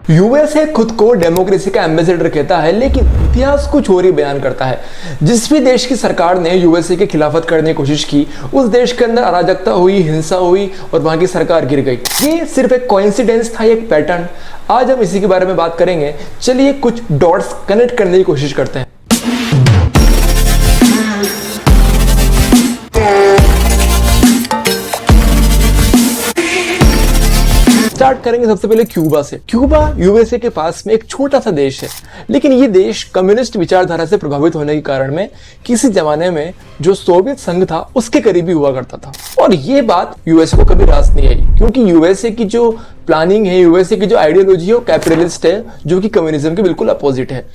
USA खुद को democracy का एम्बेसडर कहता है, लेकिन इतिहास कुछ और ही बयान करता है। जिस भी देश की सरकार ने यूएसए की खिलाफत करने की कोशिश की, उस देश के अंदर अराजकता हुई, हिंसा हुई और वहां की सरकार गिर गई। ये सिर्फ एक कोइंसिडेंस था, एक पैटर्न। आज हम इसी के बारे में बात करेंगे। चलिए कुछ डॉट्स कनेक्ट करने की कोशिश करते हैं। स्टार्ट करेंगे सबसे पहले क्यूबा से। क्यूबा यूएसए के पास में एक छोटा सा देश है, लेकिन ये देश कम्युनिस्ट विचारधारा से प्रभावित होने के कारण में किसी जमाने में जो सोवियत संघ था उसके करीबी हुआ करता था। और ये बात यूएसए को कभी रास नहीं आई, क्योंकि यूएसए की जो प्लानिंग है, यूएसए की जो आइडियोलॉजी है वो कैपिटलिस्ट है, जो कि कम्युनिज्म के बिल्कुल अपोजिट है।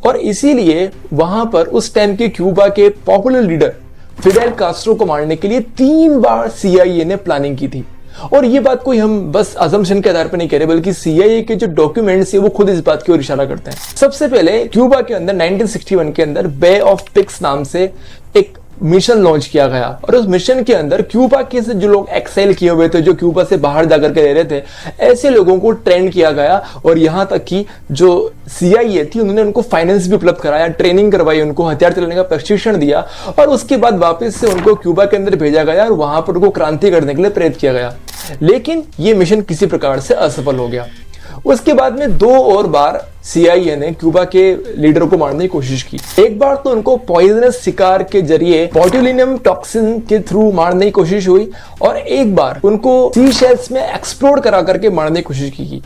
और इसीलिए वहां पर उस टाइम के क्यूबा के पॉपुलर लीडर फिडेल कास्ट्रो को मारने के लिए 3 बार सीआईए ने प्लानिंग की थी। और ये बात कोई हम बस अजम्पशन के आधार पर नहीं कह रहे, बल्कि सीआईए के जो डॉक्यूमेंट्स है वो खुद इस बात की ओर इशारा करते हैं। सबसे पहले क्यूबा के अंदर 1961 के अंदर बे ऑफ पिग्स नाम से एक मिशन लॉन्च किया गया, और उस मिशन के अंदर क्यूबा के से जो लोग एक्सेल किए हुए थे, जो क्यूबा से बाहर जाकर के रह रहे थे, ऐसे लोगों को ट्रेन किया गया। और यहां तक कि जो सीआईए थी उन्होंने उनको फाइनेंस भी उपलब्ध कराया, ट्रेनिंग करवाई, उनको हथियार चलाने का प्रशिक्षण दिया, और उसके बाद वापस से उनको क्यूबा के अंदर भेजा गया और वहां पर उनको क्रांति करने के लिए प्रेरित किया गया। लेकिन ये मिशन किसी प्रकार से असफल हो गया। उसके बाद में 2 और बार सीआईए ने क्यूबा के लीडर को मारने की कोशिश की। एक बार तो उनको पॉइजनस शिकार के जरिए बोट्यूलिनम टॉक्सिन के थ्रू मारने की कोशिश हुई, और एक बार उनको सी शेल्स में एक्सप्लोड करा करके मारने की कोशिश की।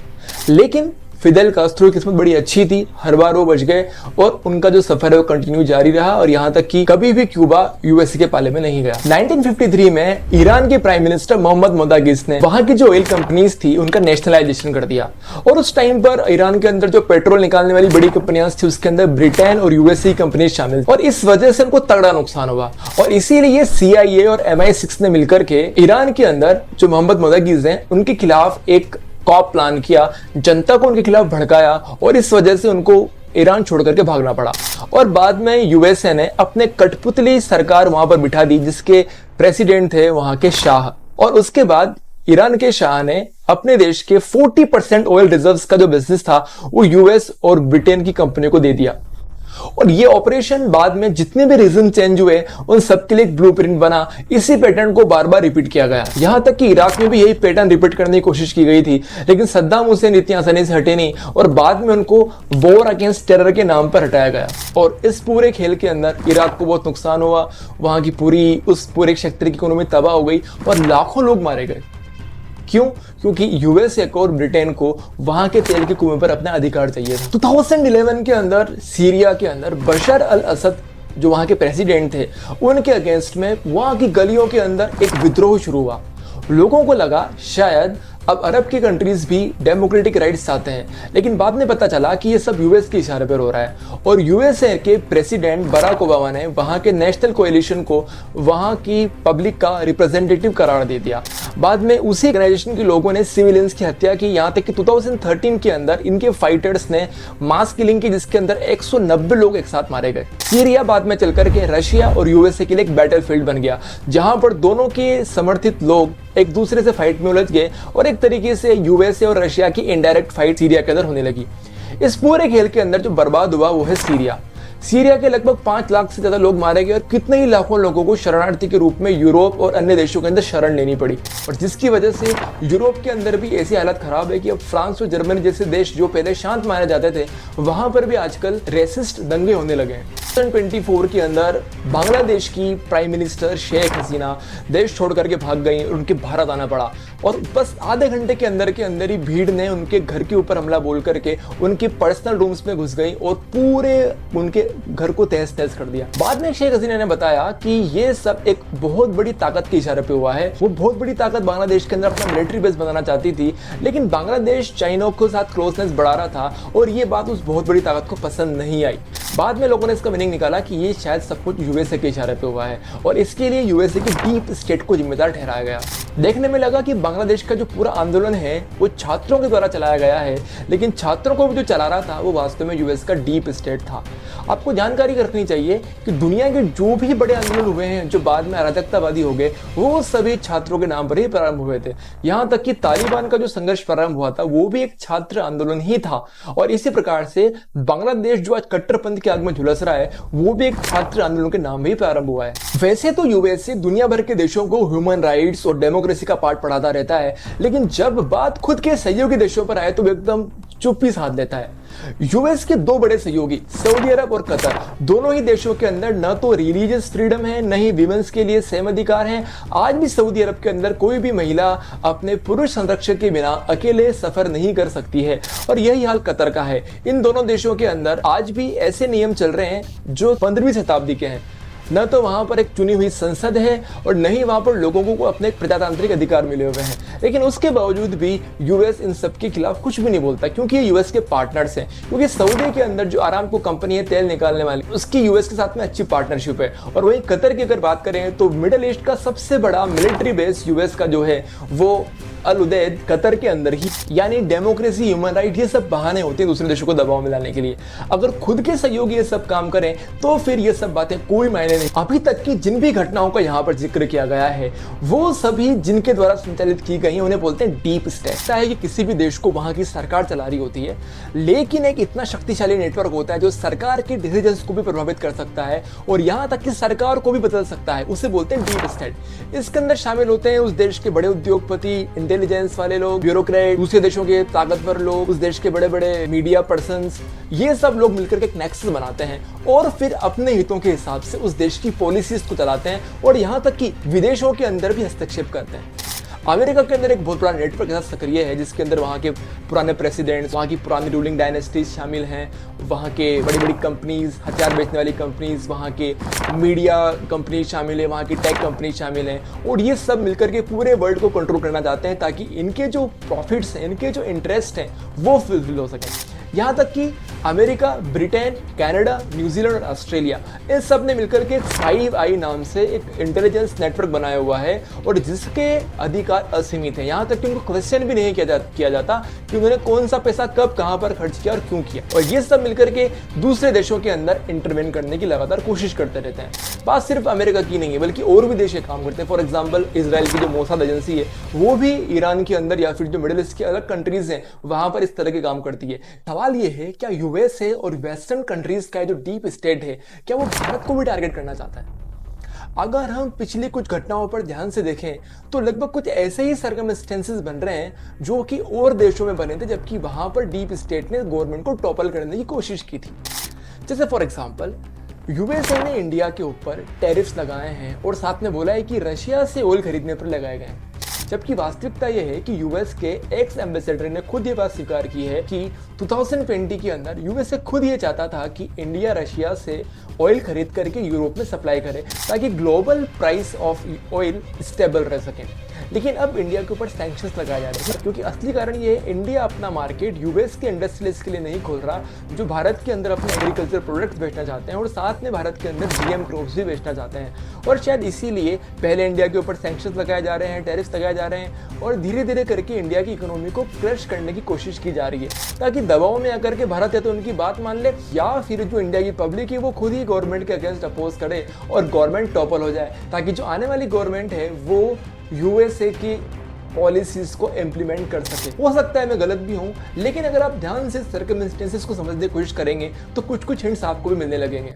लेकिन फिडेल कास्ट्रो की किस्मत बड़ी अच्छी थी, हर बार वो बच गए और उनका जो सफर है वो कंटिन्यू जारी रहा, और यहां तक कि कभी भी क्यूबा यूएसए के पाले में नहीं गया। 1953 में ईरान के प्राइम मिनिस्टर मोहम्मद मोदागिस ने वहां की जो ऑयल कंपनीज थी उनका नेशनलाइजेशन कर दिया। और उस टाइम पर ईरान के अंदर जो पेट्रोल निकालने वाली बड़ी कंपनियां थी उसके अंदर ब्रिटेन और यूएसए कंपनी शामिल थी, और इस वजह से उनको तगड़ा नुकसान हुआ। और इसीलिए सीआईए और MI6 ने मिलकर के ईरान के अंदर जो मोहम्मद मोदागिस हैं उनके खिलाफ एक कॉप प्लान किया, जनता को उनके खिलाफ भड़काया, और इस वजह से उनको ईरान छोड़ करके भागना पड़ा। और बाद में यूएसए ने अपने कठपुतली सरकार वहां पर बिठा दी, जिसके प्रेसिडेंट थे वहां के शाह। और उसके बाद ईरान के शाह ने अपने देश के 40% ऑयल रिजर्व्स का जो बिजनेस था वो यूएस और ब्रिटेन की कंपनी को दे दिया। और ये ऑपरेशन बाद में जितने भी रीजन चेंज हुए उन सबके लिए एक ब्लूप्रिंट बना। इसी पैटर्न को बार बार रिपीट किया गया, यहां तक कि इराक में भी यही पैटर्न रिपीट करने की कोशिश की गई थी, लेकिन सद्दाम हुसैन इतनी आसानी से हटे नहीं, और बाद में उनको वॉर अगेंस्ट टेरर के नाम पर हटाया गया। और इस पूरे खेल के अंदर इराक को बहुत नुकसान हुआ, वहां की उस पूरे क्षेत्र की इकोनॉमी तबाह हो गई और लाखों लोग मारे गए। क्यों? क्योंकि यूएसए को और ब्रिटेन को वहां के तेल के कुएं पर अपना अधिकार चाहिए था। 2011 के अंदर सीरिया के अंदर बशर अल असद जो वहां के प्रेसिडेंट थे, उनके अगेंस्ट में वहां की गलियों के अंदर एक विद्रोह शुरू हुआ। लोगों को लगा शायद अब अरब की कंट्रीज भी डेमोक्रेटिक राइट्स चाहते हैं, लेकिन बाद में पता चला कि ये सब यूएस के इशारे पर हो रहा है। और यूएसए के प्रेसिडेंट बराक ओबामा ने वहां के नेशनल कोएलिशन को वहां की पब्लिक का रिप्रेजेंटेटिव करार दे दिया। बाद में उसी ऑर्गेनाइजेशन के लोगों ने सिविलियंस की हत्या की, यहां तक कि 2013 के अंदर इनके फाइटर्स ने मास किलिंग की, जिसके अंदर 190 लोग एक साथ मारे गए। सीरिया बाद में चलकर के रशिया और यूएसए के लिए एक बैटलफील्ड बन गया, जहां पर दोनों के समर्थित लोग एक दूसरे से फाइट में उलझ गए, और एक तरीके से यूएसए और रशिया की इनडायरेक्ट फाइट सीरिया के अंदर होने लगी। इस पूरे खेल के अंदर जो बर्बाद हुआ वो है सीरिया। सीरिया के लगभग 5 लाख से ज्यादा लोग मारे गए, और कितने ही लाखों लोगों को शरणार्थी के रूप में यूरोप और अन्य देशों के अंदर शरण लेनी पड़ी। और जिसकी वजह से यूरोप के अंदर भी ऐसी हालत खराब है कि अब फ्रांस और जर्मनी जैसे देश जो पहले शांत माने जाते थे, वहां पर भी आजकल रेसिस्ट दंगे होने लगे हैं। 2024 के अंदर बांग्लादेश की प्राइम मिनिस्टर शेख हसीना देश छोड़ करके भाग गई, उनके भारत आना पड़ा, और बस आधे घंटे के अंदर ही भीड़ ने उनके घर के ऊपर हमला बोल करके उनके पर्सनल रूम्स में घुस गई और पूरे उनके घर को तहस नहस कर दिया। बाद में शेख हसीना ने बताया कि ये सब एक बहुत बड़ी ताकत के इशारे पे हुआ है। वो बहुत बड़ी ताकत बांग्लादेश के अंदर अपना मिलिट्री बेस बनाना चाहती थी, लेकिन बांग्लादेश चाइना के साथ क्लोजनेस बढ़ा रहा था, और ये बात उस बहुत बड़ी ताकत को पसंद नहीं आई। बाद में लोगों ने इसका मीनिंग निकाला कि ये शायद सब कुछ यूएसए के इशारे पे हुआ है और इसके लिए यूएसए की डीप स्टेट को जिम्मेदार ठहराया गया। देखने में लगा कि बांग्लादेश का जो पूरा आंदोलन है वो छात्रों के द्वारा चलाया गया है, लेकिन छात्रों को भी जो चला रहा था वो वास्तव में यूएस का डीप स्टेट था। आपको जानकारी रखनी चाहिए कि दुनिया के जो भी बड़े आंदोलन हुए हैं जो बाद में अराजकतावादी हो गए, वो सभी छात्रों के नाम पर ही प्रारंभ हुए थे। यहाँ तक कि तालिबान का जो संघर्ष प्रारंभ हुआ था वो भी एक छात्र आंदोलन ही था। और इसी प्रकार से बांग्लादेश जो आज कट्टरपंथ के आग में झुलस रहा है वो भी एक छात्र आंदोलन के नाम ही प्रारंभ हुआ है। वैसे तो यूएसए दुनिया भर के देशों को ह्यूमन राइट्स और डेमोक्रेसी का पाठ पढ़ाता रहता है, लेकिन जब बात खुद के सहयोगी देशों पर आए तो एकदम चुप्पी साध लेता है। यूएस के दो बड़े सहयोगी सऊदी अरब और कतर, दोनों ही देशों के अंदर न तो रिलीजियस फ्रीडम है न ही विमेंस के लिए सेम अधिकार हैं। आज भी सऊदी अरब के अंदर कोई भी महिला अपने पुरुष संरक्षक के बिना अकेले सफर नहीं कर सकती है और यही हाल कतर का है। इन दोनों देशों के अंदर आज भी ऐसे नियम चल रहे हैं जो 15वीं शताब्दी के हैं। न तो वहां पर एक चुनी हुई संसद है और न ही वहां पर लोगों को अपने प्रजातांत्रिक अधिकार मिले हुए हैं, लेकिन उसके बावजूद भी यूएस इन सब के खिलाफ कुछ भी नहीं बोलता, क्योंकि ये यूएस के पार्टनर्स हैं। क्योंकि सऊदी के अंदर जो आरामको कंपनी है तेल निकालने वाली, उसकी यूएस के साथ में अच्छी पार्टनरशिप है। और वहीं कतर की अगर बात करें तो मिडिल ईस्ट का सबसे बड़ा मिलिट्री बेस यूएस का जो है वो अल उदैद कतर के अंदर ही। यानी डेमोक्रेसी, ह्यूमन राइट, ये सब बहाने होते हैं दूसरे देशों को दबाव में लाने के लिए। अगर खुद के सहयोगी ये सब काम करें तो फिर ये सब बातें कोई मायने नहीं। अभी तक की जिन भी घटनाओं का यहाँ पर जिक्र किया गया है वो सभी जिनके द्वारा संचालित की गई उन्हें बोलते हैं डीप स्टेट। ऐसा है कि किसी भी देश को वहां की सरकार चला रही होती है, लेकिन एक इतना शक्तिशाली नेटवर्क होता है जो सरकार के डिसीजंस को भी प्रभावित कर सकता है और यहाँ तक कि सरकार को भी बदल सकता है। उसे बोलते हैं डीप स्टेट। इसके अंदर शामिल होते हैं उस देश के बड़े उद्योगपति, इंटेलिजेंस वाले लोग, ब्यूरोक्रेट, दूसरे देशों के ताकतवर लोग, उस देश के बड़े बड़े मीडिया पर्सन्स। ये सब लोग मिलकर के एक नेक्सस बनाते हैं और फिर अपने हितों के हिसाब से उस देश की पॉलिसीज को चलाते हैं और यहाँ तक कि विदेशों के अंदर भी हस्तक्षेप करते हैं। अमेरिका के अंदर एक बहुत बड़ा नेटवर्क ऐसा सक्रिय है जिसके अंदर वहाँ के पुराने प्रेसिडेंट्स, वहाँ की पुरानी रूलिंग डायनेस्टीज शामिल हैं, वहाँ के बड़ी बड़ी कंपनीज, हथियार बेचने वाली कंपनीज, वहाँ के मीडिया कंपनी शामिल है, वहाँ की टेक कंपनी शामिल हैं और ये सब मिलकर के पूरे वर्ल्ड को कंट्रोल करना चाहते हैं ताकि इनके जो प्रॉफिट्स हैं, इनके जो इंटरेस्ट हैं वो फुलफिल हो सकें। यहाँ तक कि अमेरिका, ब्रिटेन, कनाडा, न्यूजीलैंड और ऑस्ट्रेलिया, इन सब ने मिलकर के 5i नाम से एक इंटेलिजेंस नेटवर्क बनाया हुआ है और जिसके अधिकार असीमित है। यहाँ तक कि उनको क्वेश्चन भी नहीं किया जाता कि उन्होंने कौन सा पैसा कब कहाँ पर खर्च किया और क्यों किया। और ये सब मिलकर के दूसरे देशों के अंदर इंटरवेन करने की लगातार कोशिश करते रहते हैं। बात सिर्फ अमेरिका की नहीं है बल्कि और भी देश काम करते हैं। फॉर एग्जाम्पल इजराइल की जो मोसाद एजेंसी है वो भी ईरान के अंदर या फिर जो मिडिल ईस्ट के अलग कंट्रीज हैं वहां पर इस तरह के काम करती है। सवाल ये है क्या यूएसए और वेस्टर्न कंट्रीज का जो डीप स्टेट है क्या वो भारत को भी टारगेट करना चाहता है? अगर हम पिछली कुछ घटनाओं पर ध्यान से देखें तो लगभग कुछ ऐसे ही सर्कमस्टेंसेस बन रहे हैं जो कि और देशों में बने थे जबकि वहां पर डीप स्टेट ने गवर्नमेंट को टॉपल करने की कोशिश की थी। जैसे फॉर एग्जांपल यूएसए ने इंडिया के ऊपर टैरिफ्स लगाए हैं और साथ में बोला है कि रशिया से ऑयल खरीदने पर लगाए गए हैं, जबकि वास्तविकता यह है कि यूएस के एक्स एम्बेसडर ने खुद ये बात स्वीकार की है कि 2020 के अंदर यूएसए खुद ये चाहता था कि इंडिया रशिया से ऑयल खरीद करके यूरोप में सप्लाई करे ताकि global price of oil stable रह सके। लेकिन अब इंडिया के ऊपर सैंक्शंस लगाए जा रहे हैं क्योंकि असली कारण ये है इंडिया अपना मार्केट यूएस के इंडस्ट्रियलिस्ट के लिए नहीं खोल रहा जो भारत के अंदर अपने एग्रीकल्चर प्रोडक्ट्स बेचना चाहते हैं और साथ में भारत के अंदर जीएम क्रॉप्स भी बेचना चाहते हैं। और शायद इसीलिए पहले इंडिया के ऊपर सैंक्शंस लगाए जा रहे हैं, टैरिफ्स लगाए जा रहे हैं और धीरे धीरे करके इंडिया की इकोनॉमी को क्रश करने की कोशिश की जा रही है ताकि दबाव में आकर के भारत या तो उनकी बात मान ले या फिर जो इंडिया की पब्लिक है वो खुद ही गवर्नमेंट के अगेंस्ट अपोज करे और गवर्नमेंट टॉपल हो जाए ताकि जो आने वाली गवर्नमेंट है वो यूएसए की पॉलिसीज को इम्प्लीमेंट कर सके। हो सकता है मैं गलत भी हूं, लेकिन अगर आप ध्यान से सर्कमस्टेंसेस को समझने की कोशिश करेंगे तो कुछ हिंट्स आपको भी मिलने लगेंगे।